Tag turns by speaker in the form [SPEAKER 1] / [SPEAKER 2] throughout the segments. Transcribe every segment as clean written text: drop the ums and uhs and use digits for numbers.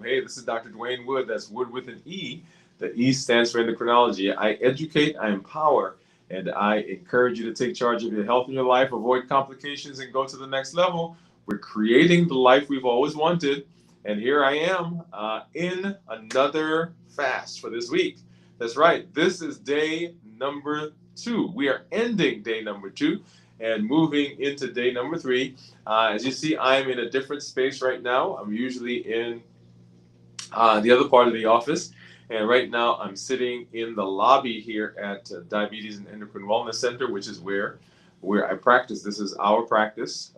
[SPEAKER 1] welcome. Hey, this is Dr. Dwain Woode. That's Wood with an E. The E stands for endocrinology. I educate, I empower, and I encourage you to take charge of your health and your life, avoid complications, and go to the next level. We're creating the life we've always wanted. And here I am in another fast for this week. That's right. This is day number 2. We are ending day number 2 and moving into day number 3. As you see, I'm in a different space right now. I'm usually in the other part of the office. And right now, I'm sitting in the lobby here at Diabetes and Endocrine Wellness Center, which is where I practice. This is our practice.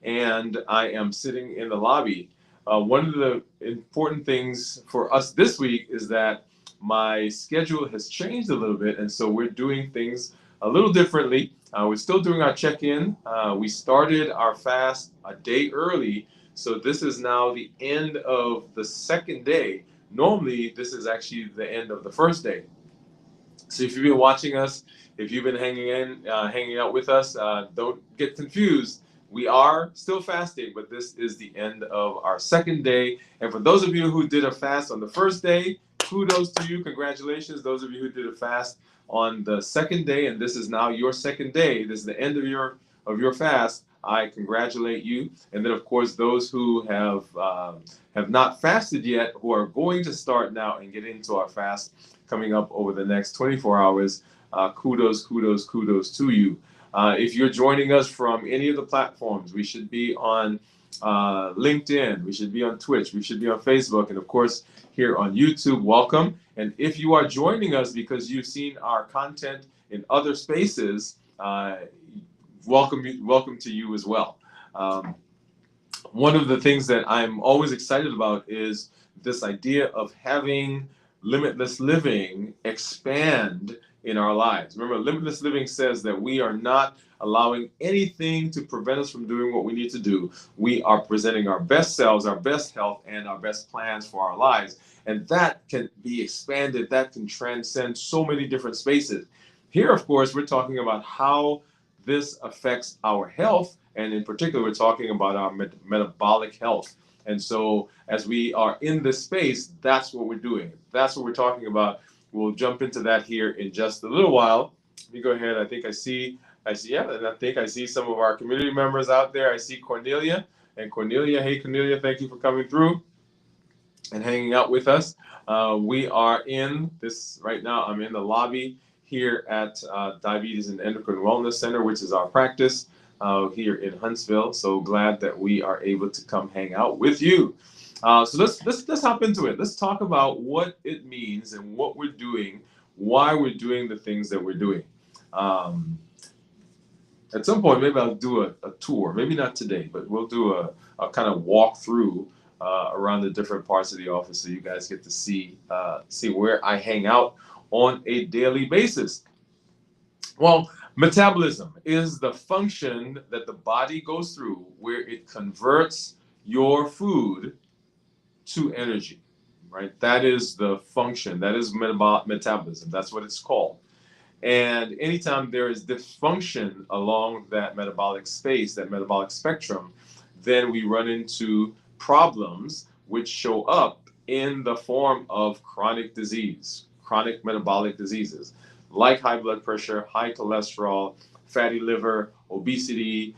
[SPEAKER 1] And I am sitting in the lobby. One of the important things for us this week is that my schedule has changed a little bit. And so we're doing things a little differently. We're still doing our check-in. We started our fast a day early. So this is now the end of the second day. Normally, this is actually the end of the first day. So if you've been watching us, if you've been hanging out with us, don't get confused. We are still fasting, but this is the end of our second day. And for those of you who did a fast on the first day, kudos to you. Congratulations. Those of you who did a fast on the second day, and this is now your second day. This is the end of your fast. I congratulate you. And then, of course, those who have not fasted yet, who are going to start now and get into our fast coming up over the next 24 hours, kudos to you. If you're joining us from any of the platforms, we should be on LinkedIn, we should be on Twitch, we should be on Facebook, and of course here on YouTube. Welcome. And if you are joining us because you've seen our content in other spaces, welcome to you as well. One of the things that I'm always excited about is this idea of having limitless living expand in our lives. Remember, limitless living says that we are not allowing anything to prevent us from doing what we need to do. We are presenting our best selves, our best health, and our best plans for our lives. And that can be expanded, that can transcend so many different spaces. Here, of course, we're talking about how this affects our health, and in particular, we're talking about our metabolic health. And so as we are in this space, that's what we're doing. That's what we're talking about. We'll jump into that here in just a little while. Let me go ahead. I think I see, yeah, and I think I see some of our community members out there. I see Cornelia. And Cornelia, hey, Cornelia, thank you for coming through and hanging out with us. We are in this right now. I'm in the lobby here at Diabetes and Endocrine Wellness Center, which is our practice here in Huntsville. So glad that we are able to come hang out with you. So let's hop into it. Let's talk about what it means and what we're doing, why we're doing the things that we're doing. At some point, maybe I'll do a tour. Maybe not today, but we'll do a kind of walk through around the different parts of the office, so you guys get to see where I hang out on a daily basis. Well, metabolism is the function that the body goes through where it converts your food to energy, right? That is the function. That is metabolism. That's what it's called. And anytime there is dysfunction along that metabolic space, that metabolic spectrum, then we run into problems which show up in the form of chronic disease, chronic metabolic diseases, like high blood pressure, high cholesterol, fatty liver, obesity,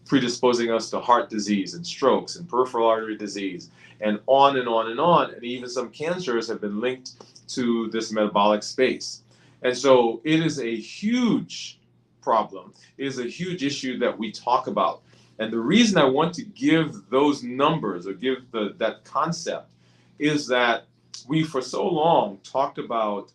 [SPEAKER 1] predisposing us to heart disease and strokes and peripheral artery disease, and on and on and on. And even some cancers have been linked to this metabolic space. And so it is a huge problem. It is a huge issue that we talk about. And the reason I want to give those numbers or give that concept is that we for so long talked about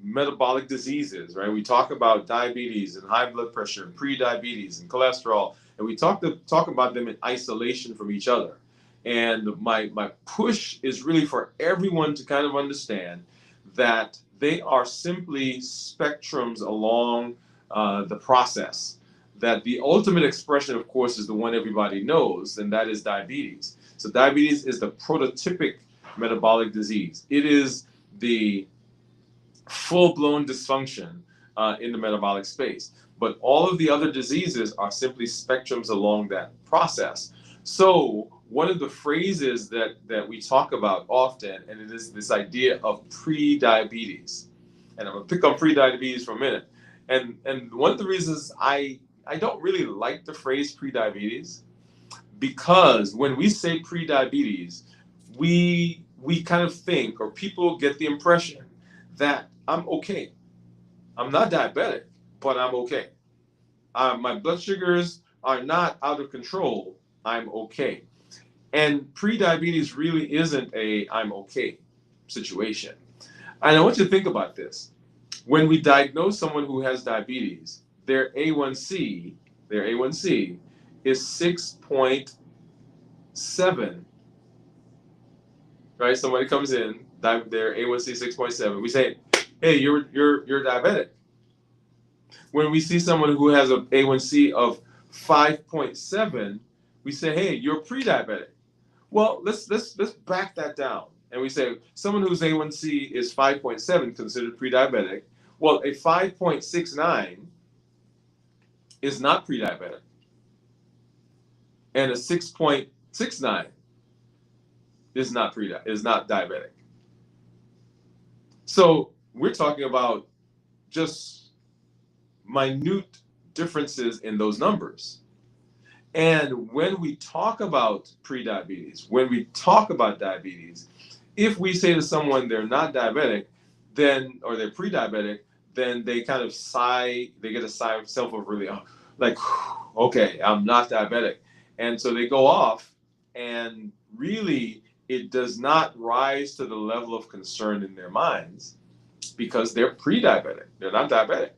[SPEAKER 1] metabolic diseases, right? We talk about diabetes and high blood pressure and pre-diabetes and cholesterol, and we talk about them in isolation from each other. And my push is really for everyone to kind of understand that they are simply spectrums along the process. That the ultimate expression, of course, is the one everybody knows, and that is diabetes. So diabetes is the prototypic metabolic disease. It is the full-blown dysfunction in the metabolic space. But all of the other diseases are simply spectrums along that process. So one of the phrases that we talk about often, and it is this idea of pre-diabetes. And I'm gonna pick on pre-diabetes for a minute. And one of the reasons I don't really like the phrase pre-diabetes, because when we say pre-diabetes, we kind of think, or people get the impression that I'm okay. I'm not diabetic, but I'm okay. My blood sugars are not out of control. I'm okay. And pre-diabetes really isn't a I'm okay situation. And I want you to think about this. When we diagnose someone who has diabetes, their A1C is 6.7, right? Somebody comes in, their A1C 6.7. We say, hey, you're diabetic. When we see someone who has an A1C of 5.7, we say, hey, you're pre-diabetic. Well, let's back that down. And we say someone whose A1C is 5.7 considered pre-diabetic. Well, a 5.69 is not pre-diabetic. And a 6.69 is not diabetic. So we're talking about just minute differences in those numbers. And when we talk about pre-diabetes, when we talk about diabetes, if we say to someone they're not diabetic, then, or they're pre-diabetic, then they kind of sigh, they get a sigh of self of relief, like, okay, I'm not diabetic. And so they go off, and really it does not rise to the level of concern in their minds because they're pre-diabetic, they're not diabetic.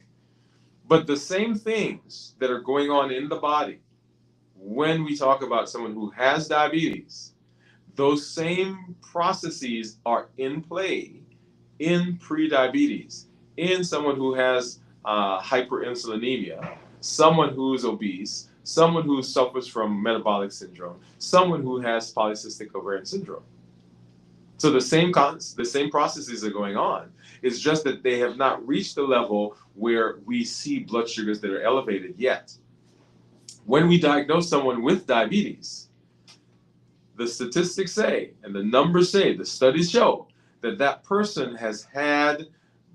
[SPEAKER 1] But the same things that are going on in the body when we talk about someone who has diabetes, those same processes are in play in pre-diabetes, in someone who has hyperinsulinemia, someone who's obese, someone who suffers from metabolic syndrome, someone who has polycystic ovarian syndrome. So the same processes are going on. It's just that they have not reached the level where we see blood sugars that are elevated yet. When we diagnose someone with diabetes, the statistics say, and the numbers say, the studies show that that person has had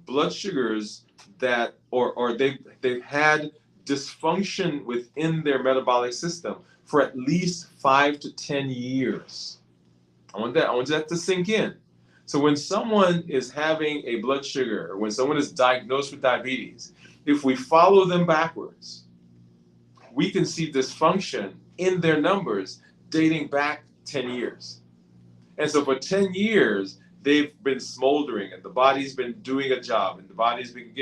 [SPEAKER 1] blood sugars that, or they've had dysfunction within their metabolic system for at least 5 to 10 years. I want that to sink in. So when someone is having a blood sugar, or when someone is diagnosed with diabetes, if we follow them backwards, we can see dysfunction in their numbers dating back 10 years. And so for 10 years, they've been smoldering, and the body's been doing a job, and his body's been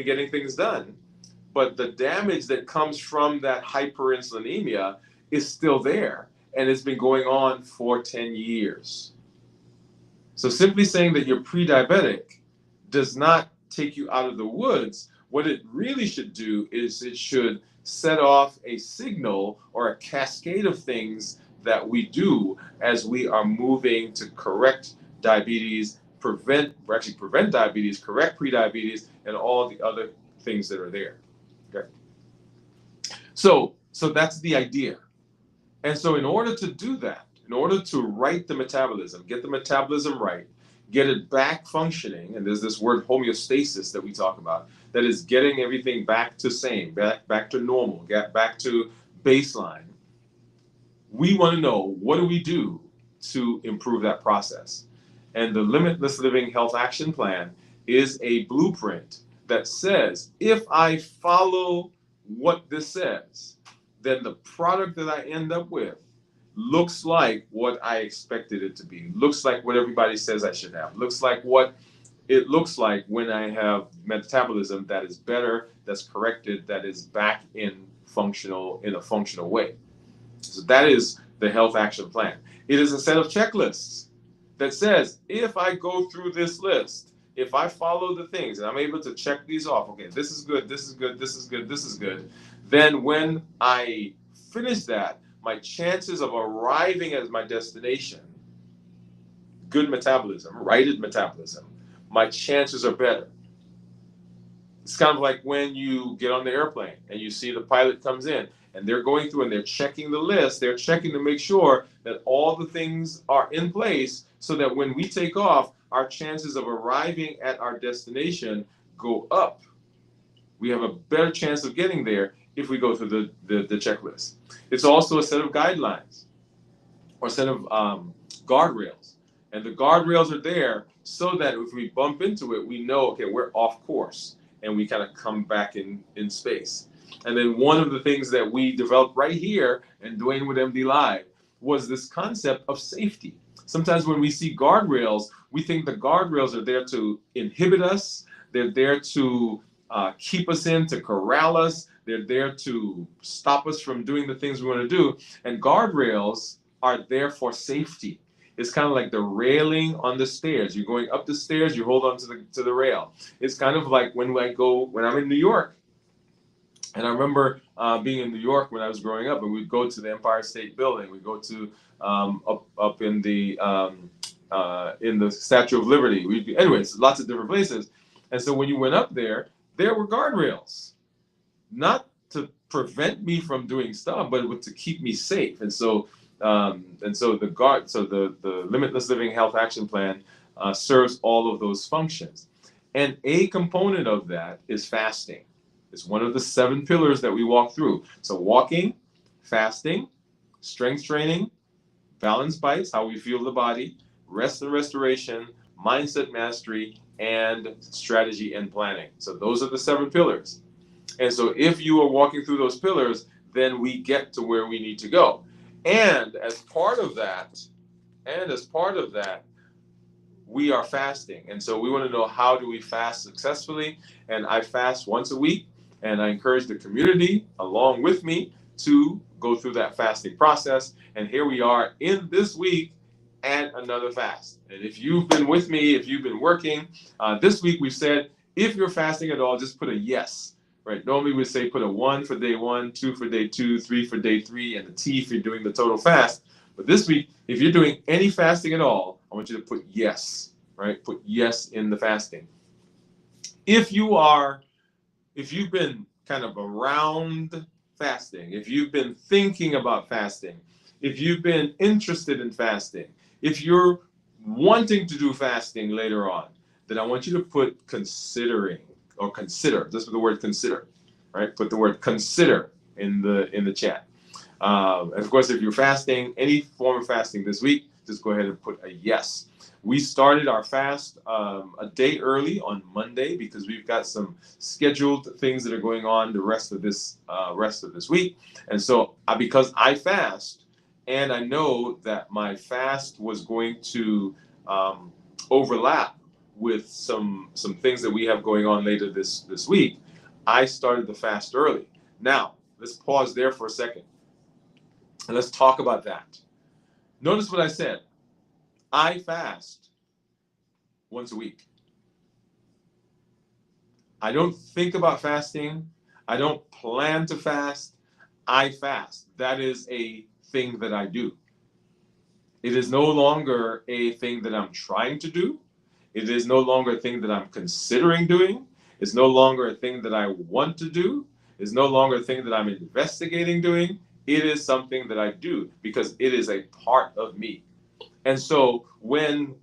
[SPEAKER 1] getting things done. But the damage that comes from that hyperinsulinemia is still there, and it's been going on for 10 years. So simply saying that you're pre-diabetic does not take you out of the woods. What it really should do is it should set off a signal or a cascade of things that we do as we are moving to correct diabetes, prevent diabetes, correct pre-diabetes, and all the other things that are there. Okay. So that's the idea. And so in order to do that, in order to right the metabolism, get the metabolism right, get it back functioning, and there's this word homeostasis that we talk about, that is getting everything back to same, back to normal, back to baseline. We want to know, what do we do to improve that process? And the Limitless Living Health Action Plan is a blueprint that says, if I follow what this says, then the product that I end up with looks like what I expected it to be, looks like what everybody says I should have, looks like what it looks like when I have metabolism that is better, that's corrected, that is back in a functional way. So that is the Health Action Plan. It is a set of checklists that says, if I go through this list, if I follow the things and I'm able to check these off, okay, this is good, this is good, this is good, this is good, then when I finish that, my chances of arriving at my destination, good metabolism, righted metabolism, my chances are better. It's kind of like when you get on the airplane and you see the pilot comes in and they're going through and they're checking the list. They're checking to make sure that all the things are in place so that when we take off, our chances of arriving at our destination go up. We have a better chance of getting there if we go through the checklist. It's also a set of guidelines or a set of guardrails. And the guardrails are there so that if we bump into it, we know, okay, we're off course and we kind of come back in space. And then one of the things that we developed right here in Dwain Woode MD Live was this concept of safety. Sometimes when we see guardrails, we think the guardrails are there to inhibit us. They're there to keep us in, to corral us. They're there to stop us from doing the things we want to do. And guardrails are there for safety. It's kind of like the railing on the stairs. You're going up the stairs, you hold on to the rail. It's kind of like when I'm in New York. And I remember being in New York when I was growing up, and we'd go to the Empire State Building. We'd go to up in the Statue of Liberty. Anyways, lots of different places. And so when you went up there were guardrails, not to prevent me from doing stuff, but to keep me safe. And so the Limitless Living Health Action Plan serves all of those functions. And a component of that is fasting. It's one of the 7 pillars that we walk through. So walking, fasting, strength training, balance bites, how we feel the body, rest and restoration, mindset mastery, and strategy and planning. So those are the 7 pillars. And so if you are walking through those pillars, then we get to where we need to go. And as part of that, we are fasting. And so we want to know, how do we fast successfully? And I fast once a week, and I encourage the community along with me to go through that fasting process. And here we are in this week and another fast. And if you've been with me, if you've been working, this week we've said, if you're fasting at all, just put a yes. Right? Normally we say put a 1 for day 1, 2 for day 2, 3 for day 3, and a T if you're doing the total fast. But this week, if you're doing any fasting at all, I want you to put yes, right? Put yes in the fasting. If you've been kind of around fasting, if you've been thinking about fasting, if you've been interested in fasting, if you're wanting to do fasting later on, then I want you to put considering. Or consider. Just the word consider, right? Put the word consider in the chat. And of course, if you're fasting, any form of fasting this week, just go ahead and put a yes. We started our fast a day early on Monday because we've got some scheduled things that are going on the rest of this week. And so because I fast, and I know that my fast was going to overlap with some things that we have going on later this week, I started the fast early. Now, let's pause there for a second. And let's talk about that. Notice what I said. I fast once a week. I don't think about fasting. I don't plan to fast. I fast. That is a thing that I do. It is no longer a thing that I'm trying to do. It is no longer a thing that I'm considering doing. It's no longer a thing that I want to do. It's no longer a thing that I'm investigating doing. It is something that I do because it is a part of me. And so when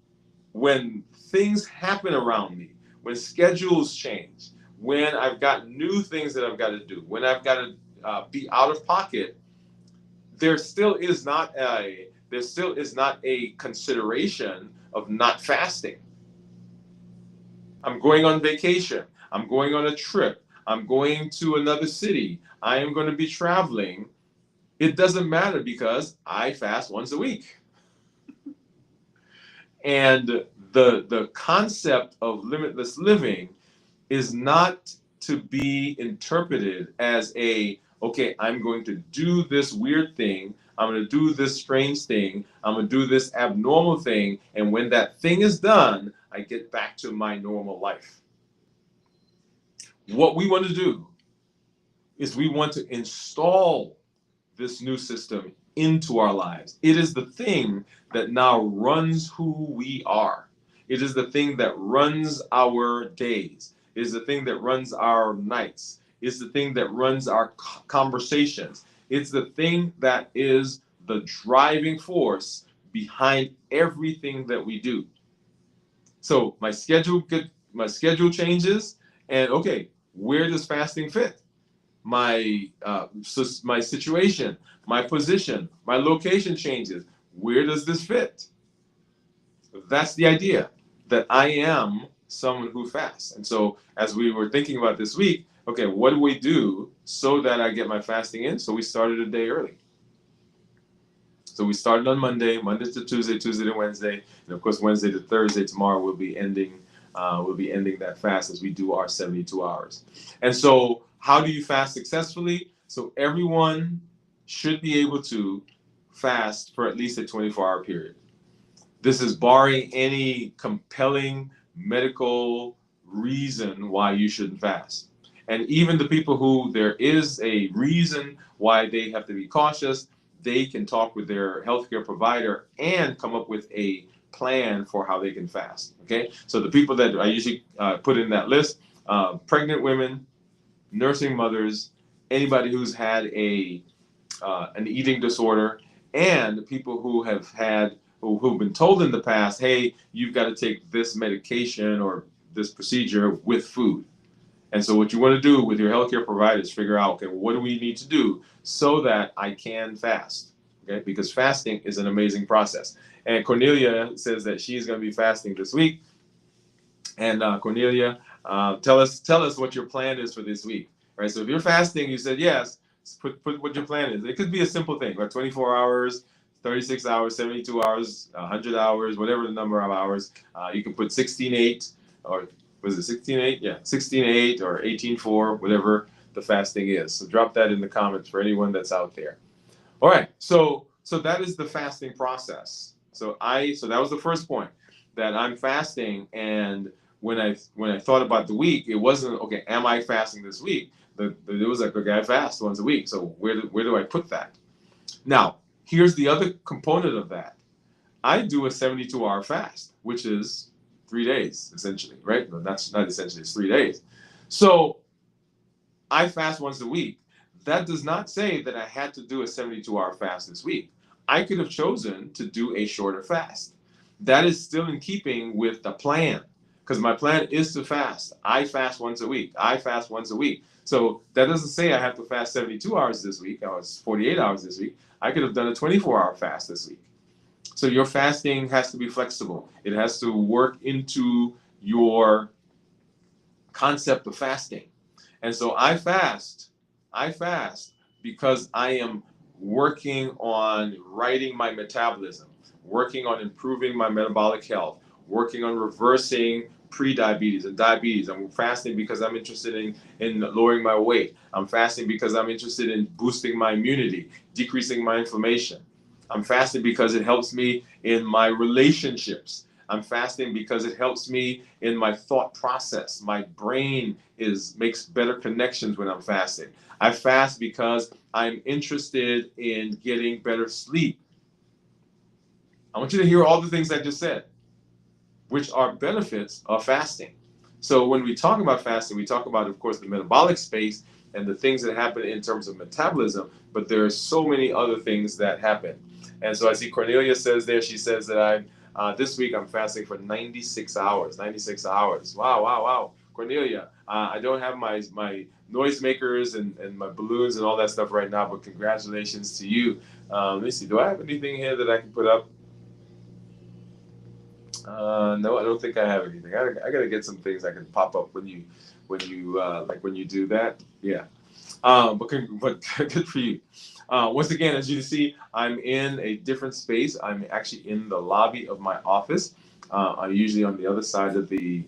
[SPEAKER 1] things happen around me, when schedules change, when I've got new things that I've got to do, when I've got to be out of pocket, there still is not a consideration of not fasting. I'm going on vacation. I'm going on a trip. I'm going to another city. I am going to be traveling. It doesn't matter because I fast once a week. And the concept of limitless living is not to be interpreted as okay, I'm going to do this weird thing. I'm going to do this strange thing. I'm going to do this abnormal thing. And when that thing is done, I get back to my normal life. What we want to do is we want to install this new system into our lives. It is the thing that now runs who we are. It is the thing that runs our days. It is the thing that runs our nights. It's the thing that runs our conversations. It's the thing that is the driving force behind everything that we do. So my schedule changes, and okay, where does fasting fit? My situation, my position, my location changes. Where does this fit? That's the idea, that I am someone who fasts. And so as we were thinking about this week, okay, what do we do so that I get my fasting in? So we started a day early. So we started on Monday, Monday to Tuesday, Tuesday to Wednesday, and of course Wednesday to Thursday. Tomorrow we'll be ending, that fast as we do our 72 hours. And so, how do you fast successfully? So everyone should be able to fast for at least a 24-hour period. This is barring any compelling medical reason why you shouldn't fast. And even the people who there is a reason why they have to be cautious, they can talk with their healthcare provider and come up with a plan for how they can fast. Okay, so the people that I usually put in that list: pregnant women, nursing mothers, anybody who's had an eating disorder, and people who have had who've been told in the past, hey, you've got to take this medication or this procedure with food. And so what you want to do with your healthcare provider is figure out, okay, what do we need to do so that I can fast? Okay, because fasting is an amazing process. And Cornelia says that she's going to be fasting this week. And Cornelia, tell us what your plan is for this week, right? So if you're fasting, you said yes. Put what your plan is. It could be a simple thing, like 24 hours, 36 hours, 72 hours, 100 hours, whatever the number of hours. You can put 16/8, or was it 16/8? Yeah, 16/8 or 18/4, whatever the fasting is. So drop that in the comments for anyone that's out there. All right, so that is the fasting process. So that was the first point, that I'm fasting. And when I thought about the week, it wasn't okay. Am I fasting this week? It was like, okay, I fast once a week. So where do I put that? Now, here's the other component of that. I do a 72-hour fast, which is 3 days essentially, right? No, that's not essentially. It's 3 days. So I fast once a week. That does not say that I had to do a 72-hour fast this week. I could have chosen to do a shorter fast. That is still in keeping with the plan, because my plan is to fast. I fast once a week. I fast once a week. So that doesn't say I have to fast 72 hours this week. I was 48 hours this week. I could have done a 24-hour fast this week. So your fasting has to be flexible. It has to work into your concept of fasting. And so I fast because I am working on righting my metabolism, working on improving my metabolic health, working on reversing pre-diabetes and diabetes. I'm fasting because I'm interested in lowering my weight. I'm fasting because I'm interested in boosting my immunity, decreasing my inflammation. I'm fasting because it helps me in my relationships. I'm fasting because it helps me in my thought process. My brain makes better connections when I'm fasting. I fast because I'm interested in getting better sleep. I want you to hear all the things I just said, which are benefits of fasting. So when we talk about fasting, we talk about, of course, the metabolic space and the things that happen in terms of metabolism, but there are so many other things that happen. And so I see Cornelia says there, she says that this week I'm fasting for 96 hours. 96 hours. Wow, wow, wow. Cornelia, I don't have my noisemakers and my balloons and all that stuff right now, but congratulations to you. Let me see. Do I have anything here that I can put up? No, I don't think I have anything. I gotta get some things I can pop up when you do that. Yeah. But good for you. Once again, as you can see, I'm in a different space. I'm actually in the lobby of my office. I'm usually on the other side of the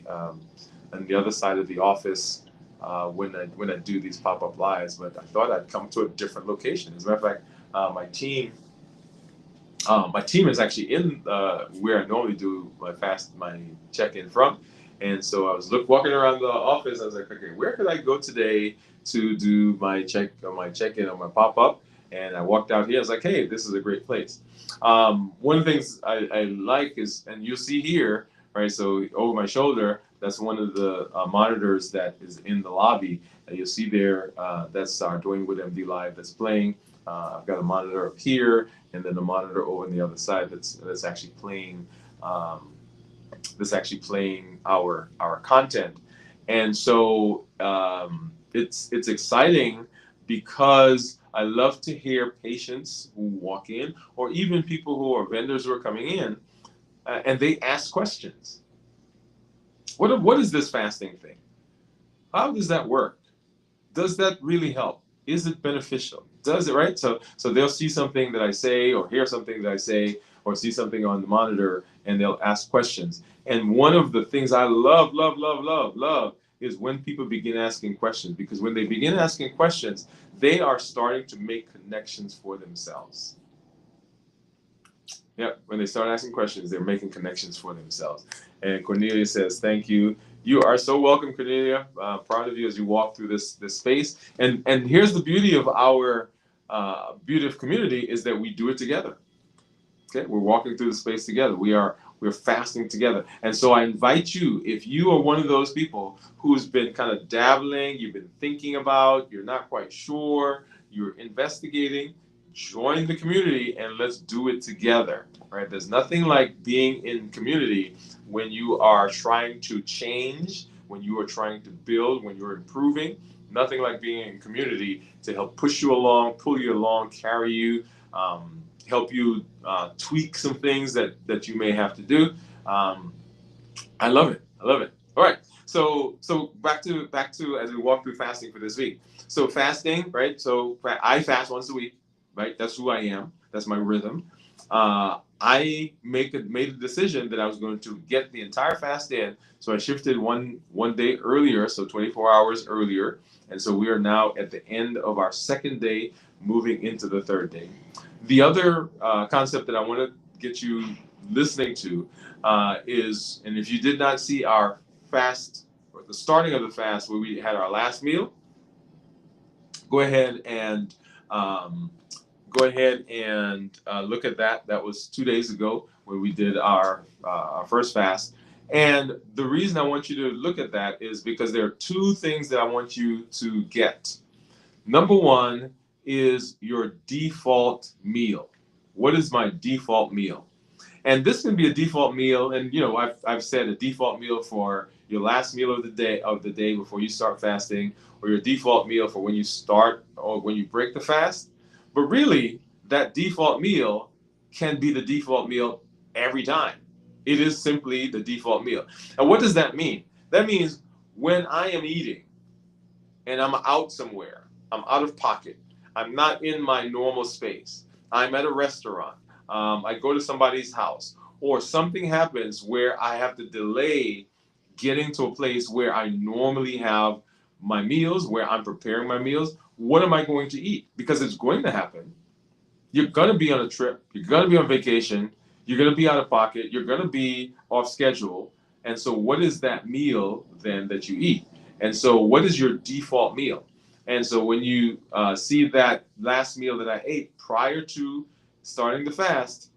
[SPEAKER 1] office when I do these pop-up lives. But I thought I'd come to a different location. As a matter of fact, my team is actually in where I normally do my check-in from, and so I was walking around the office. I was like, okay, where could I go today to do my check-in on my pop-up? And I walked out here. I was like, hey, this is a great place. One of the things I like is, and you'll see here, right? So over my shoulder, that's one of the monitors that is in the lobby. And you'll see there, that's our Dwain Woode MD Live that's playing. I've got a monitor up here, and then a monitor over on the other side that's actually playing our content. And so it's exciting because I love to hear patients who walk in, or even people who are vendors who are coming in, and they ask questions. What is this fasting thing? How does that work? Does that really help? Is it beneficial? Does it, right? So they'll see something that I say, or hear something that I say, or see something on the monitor, and they'll ask questions. And one of the things I love, love, love, love, love is when people begin asking questions, because when they begin asking questions, they are starting to make connections for themselves. Yep, when they start asking questions, they're making connections for themselves. And Cornelia says, "Thank you. You are so welcome, Cornelia. Proud of you as you walk through this space." And here's the beauty of our beauty of community is that we do it together. Okay, we're walking through the space together. We're fasting together. And so I invite you, if you are one of those people who's been kind of dabbling, you've been thinking about, you're not quite sure, you're investigating, join the community and let's do it together. Right? There's nothing like being in community when you are trying to change, when you are trying to build, when you're improving. Nothing like being in community to help push you along, pull you along, carry you. Help you tweak some things that you may have to do. Um, I love it. I love it. All right. So back to as we walk through fasting for this week. So fasting, right? So I fast once a week, right? That's who I am. That's my rhythm. I made a decision that I was going to get the entire fast in. So I shifted one day earlier, so 24 hours earlier, and so we are now at the end of our second day, moving into the third day. The other concept that I want to get you listening to is, and if you did not see our fast, or the starting of the fast where we had our last meal, go ahead and um, look at that. That was 2 days ago when we did our first fast. And the reason I want you to look at that is because there are two things that I want you to get. Number one is your default meal. What is my default meal? And this can be a default meal, and I've said a default meal for your last meal of the day before you start fasting, or your default meal for when you start or when you break the fast. But really, that default meal can be the default meal every time. It is simply the default meal. And what does that mean? That means when I am eating and I'm out somewhere, I'm out of pocket, I'm not in my normal space, I'm at a restaurant, I go to somebody's house, or something happens where I have to delay getting to a place where I normally have my meals, where I'm preparing my meals. What am I going to eat? Because it's going to happen. You're going to be on a trip, you're going to be on vacation, you're going to be out of pocket, you're going to be off schedule. And so, what is that meal then that you eat? And so, what is your default meal? And so, when you see that last meal that I ate prior to starting the fast,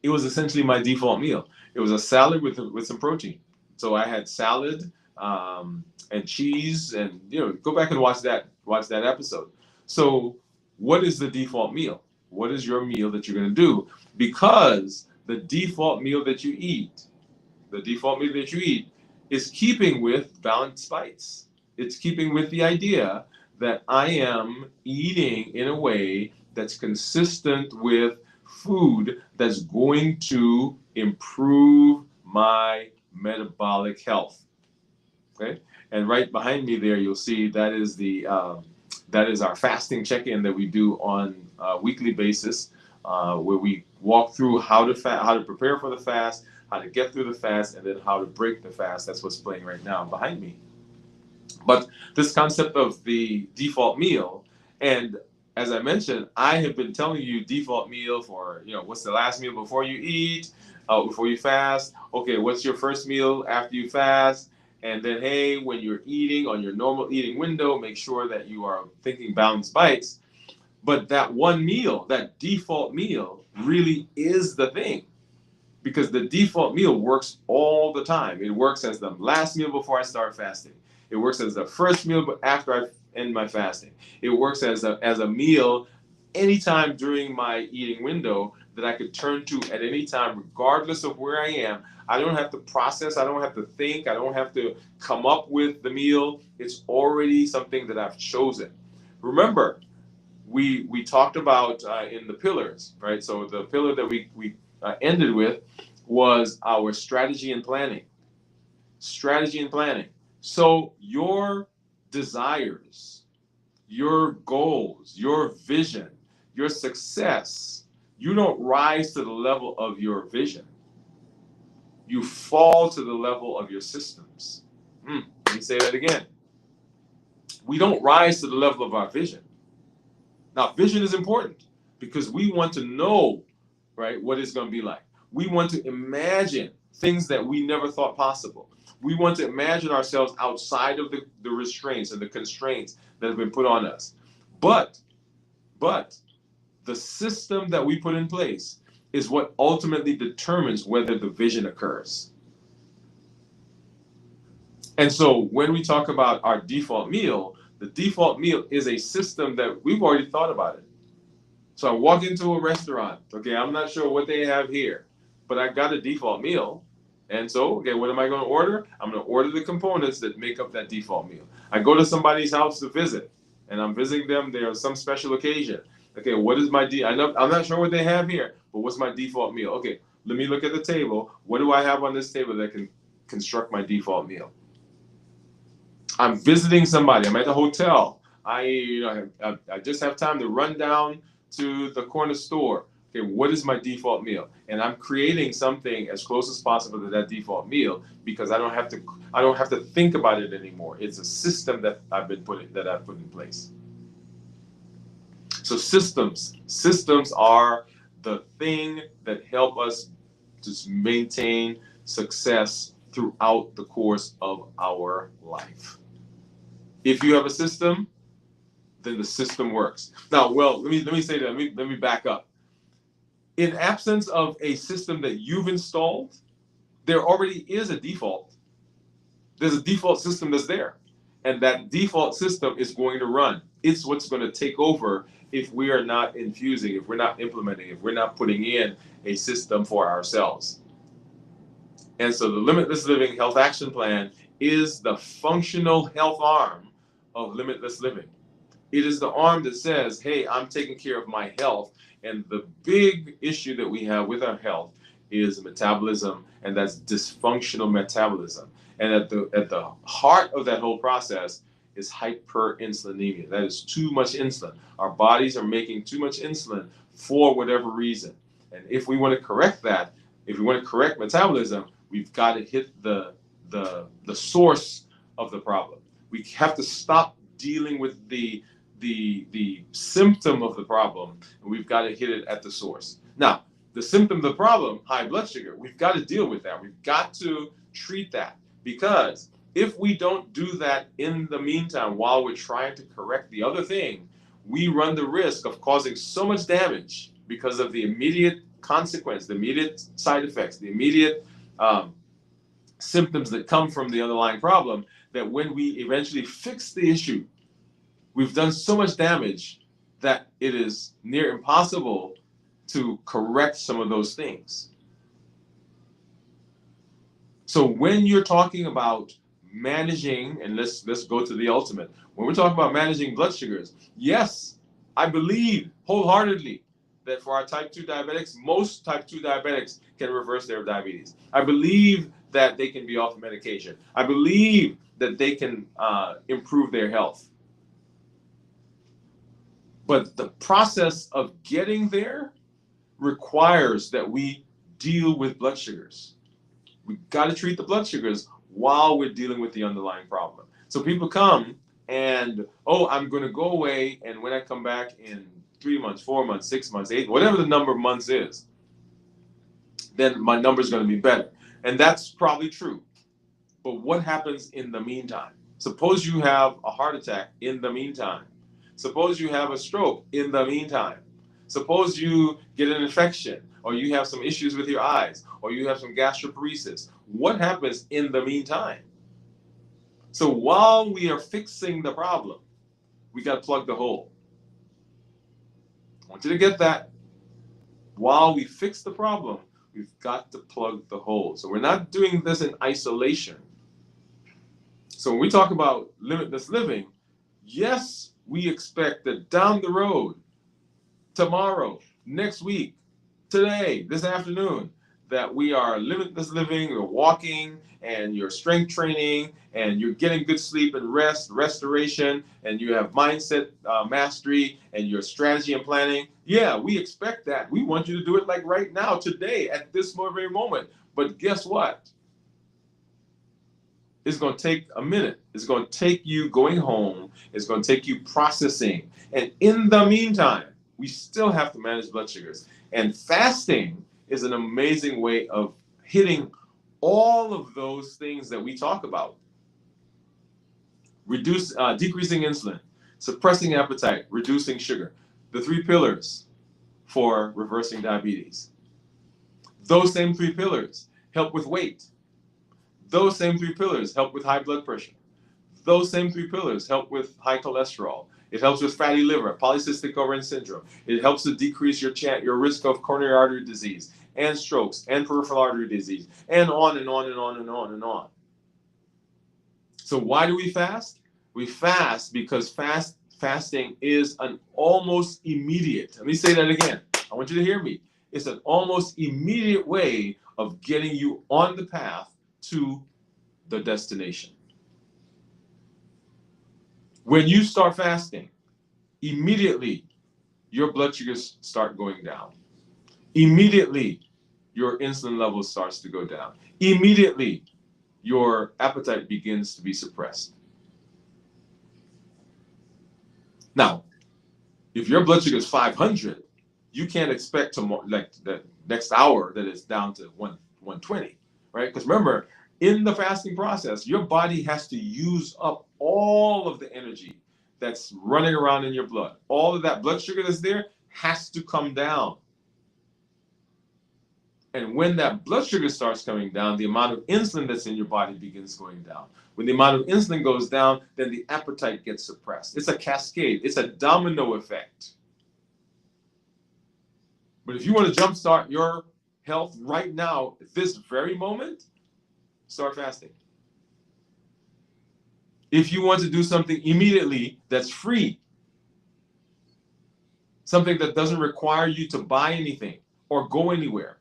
[SPEAKER 1] it was essentially my default meal. It was a salad with some protein. So I had salad and cheese, and go back and watch that episode. So what is the default meal? What is your meal that you're going to do? Because the default meal that you eat is keeping with balanced bites. It's keeping with the idea that I am eating in a way that's consistent with food that's going to improve my metabolic health. Okay, and right behind me there, you'll see that is our fasting check-in that we do on a weekly basis, where we walk through how to prepare for the fast, how to get through the fast, and then how to break the fast. That's what's playing right now behind me. But this concept of the default meal, and as I mentioned, I have been telling you default meal for, what's the last meal before you eat, before you fast? Okay, what's your first meal after you fast? And then, hey, when you're eating on your normal eating window, make sure that you are thinking balanced bites. But that one meal, that default meal, really is the thing, because the default meal works all the time. It works as the last meal before I start fasting. It works as the first meal after I end my fasting. It works as a meal anytime during my eating window that I could turn to at any time, regardless of where I am. I don't have to process, I don't have to think, I don't have to come up with the meal. It's already something that I've chosen. Remember, we talked about in the pillars, right? So the pillar that we ended with was our strategy and planning. Strategy and planning. So your desires, your goals, your vision, your success, you don't rise to the level of your vision. You fall to the level of your systems. Let me say that again. We don't rise to the level of our vision. Now, vision is important because we want to know, right, what it's going to be like. We want to imagine things that we never thought possible. We want to imagine ourselves outside of the restraints and the constraints that have been put on us. But, but the system that we put in place is what ultimately determines whether the vision occurs. And so when we talk about our default meal, the default meal is a system that we've already thought about it. So I walk into a restaurant. Okay, I'm not sure what they have here, but I got a default meal. And so, okay, what am I going to order? I'm going to order the components that make up that default meal. I go to somebody's house to visit, and I'm visiting them. There on some special occasion. Okay, what is my I'm not sure what they have here, but what's my default meal? Okay, let me look at the table. What do I have on this table that can construct my default meal? I'm visiting somebody. I'm at the hotel. I just have time to run down to the corner store. Okay, what is my default meal? And I'm creating something as close as possible to that default meal because I don't have to think about it anymore. It's a system that I've put in place. So systems are the thing that help us to maintain success throughout the course of our life. If you have a system, then the system works. Now, well, let me say that. Let me back up. In absence of a system that you've installed, there already is a default. There's a default system that's there, and that default system is going to run. It's what's going to take over if we are not infusing, if we're not implementing, if we're not putting in a system for ourselves. And so the Limitless Living Health Action Plan is the functional health arm of Limitless Living. It is the arm that says, hey, I'm taking care of my health. And the big issue that we have with our health is metabolism, and that's dysfunctional metabolism. And at the heart of that whole process is hyperinsulinemia. That is too much insulin. Our bodies are making too much insulin for whatever reason. And if we want to correct that, if we want to correct metabolism, we've got to hit the source of the problem. We have to stop dealing with the symptom of the problem, and we've got to hit it at the source. Now, the symptom of the problem, high blood sugar, we've got to deal with that. We've got to treat that, because if we don't do that in the meantime while we're trying to correct the other thing, we run the risk of causing so much damage because of the immediate consequence, the immediate side effects, the immediate symptoms that come from the underlying problem, that when we eventually fix the issue, we've done so much damage that it is near impossible to correct some of those things. So when you're talking about managing, and let's go to the ultimate. When we're talking about managing blood sugars, yes, I believe wholeheartedly that for our type 2 diabetics, most type 2 diabetics can reverse their diabetes. I believe that they can be off medication. I believe that they can improve their health. But the process of getting there requires that we deal with blood sugars. We've got to treat the blood sugars while we're dealing with the underlying problem. So people come and, oh, I'm going to go away, and when I come back in 3 months, 4 months, 6 months, 8, whatever the number of months is, then my number is going to be better. And that's probably true. But what happens in the meantime? Suppose you have a heart attack in the meantime. Suppose you have a stroke in the meantime. Suppose you get an infection, or you have some issues with your eyes, or you have some gastroparesis. What happens in the meantime? So while we are fixing the problem, we got to plug the hole. I want you to get that. While we fix the problem, we've got to plug the hole. So we're not doing this in isolation. So when we talk about limitless living, yes, we expect that down the road, tomorrow, next week, today, this afternoon, that we are limitless living, we're walking, and you're strength training, and you're getting good sleep and rest, restoration, and you have mindset mastery, and your strategy and planning. Yeah, we expect that. We want you to do it like right now, today, at this very moment. But guess what? It's going to take a minute. It's going to take you going home. It's going to take you processing. And in the meantime, we still have to manage blood sugars. And fasting is an amazing way of hitting all of those things that we talk about. Decreasing insulin, suppressing appetite, reducing sugar. The 3 pillars for reversing diabetes. Those same 3 pillars help with weight. Those same 3 pillars help with high blood pressure. Those same 3 pillars help with high cholesterol. It helps with fatty liver, polycystic ovarian syndrome. It helps to decrease your risk of coronary artery disease and strokes and peripheral artery disease and on and on and on and on and on. So why do we fast? We fast because fasting is an almost immediate, let me say that again. I want you to hear me. It's an almost immediate way of getting you on the path to the destination. When you start fasting, immediately your blood sugars start going down. Immediately your insulin level starts to go down. Immediately your appetite begins to be suppressed. Now, if your blood sugar is 500, you can't expect like the next hour that it's down to 120, right? Because remember, in the fasting process, your body has to use up all of the energy that's running around in your blood. All of that blood sugar that's there has to come down. And when that blood sugar starts coming down, the amount of insulin that's in your body begins going down. When the amount of insulin goes down, then the appetite gets suppressed. It's a cascade. It's a domino effect. But if you want to jumpstart your health right now, at this very moment, start fasting. If you want to do something immediately that's free, something that doesn't require you to buy anything or go anywhere,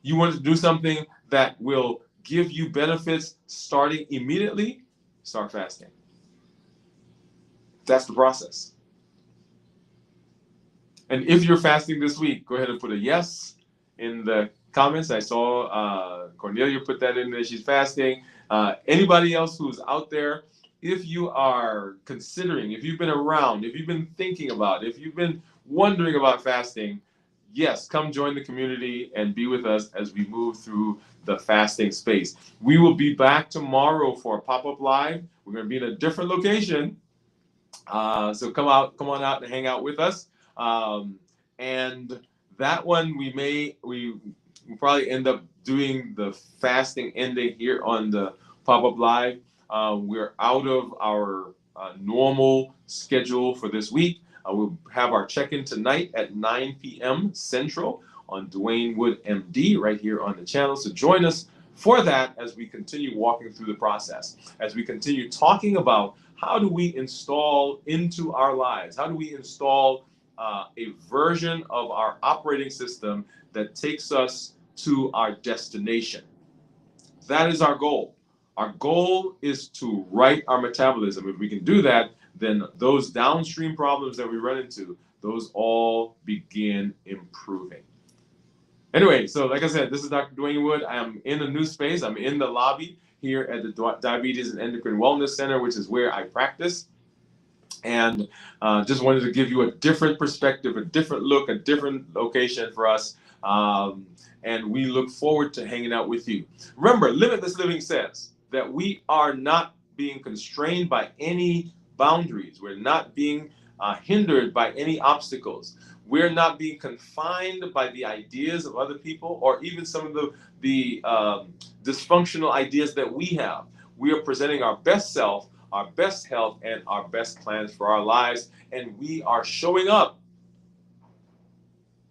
[SPEAKER 1] you want to do something that will give you benefits starting immediately, start fasting. That's the process. And if you're fasting this week, go ahead and put a yes in the comments. I saw Cornelia put that in there. She's fasting. Anybody else who's out there, if you are considering, if you've been around, if you've been thinking about, if you've been wondering about fasting, yes, come join the community and be with us as we move through the fasting space. We will be back tomorrow for a pop-up live. We're going to be in a different location. So come on out and hang out with us. And that one we probably end up doing the fasting ending here on the pop-up live. We're out of our normal schedule for this week. We'll have our check-in tonight at 9 p.m. Central on Dwain Woode, MD, right here on the channel. So join us for that as we continue walking through the process, as we continue talking about how do we install into our lives, how do we install a version of our operating system that takes us to our destination. That is our goal. Our goal is to right our metabolism. If we can do that, then those downstream problems that we run into, those all begin improving. Anyway, so like I said, this is Dr. Dwain Woode. I am in a new space. I'm in the lobby here at the Diabetes and Endocrine Wellness Center, which is where I practice. And just wanted to give you a different perspective, a different look, a different location for us. And we look forward to hanging out with you. Remember, Limitless Living says that we are not being constrained by any boundaries. We're not being hindered by any obstacles. We're not being confined by the ideas of other people or even some of the dysfunctional ideas that we have. We are presenting our best self, our best health, and our best plans for our lives. And we are showing up,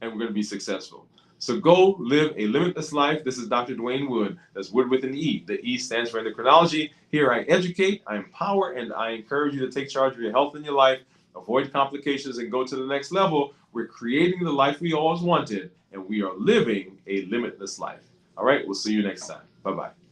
[SPEAKER 1] and we're going to be successful. So go live a limitless life. This is Dr. Dwain Woode. That's Wood with an E. The E stands for endocrinology. Here I educate, I empower, and I encourage you to take charge of your health and your life, avoid complications, and go to the next level. We're creating the life we always wanted, and we are living a limitless life. All right, we'll see you next time. Bye-bye.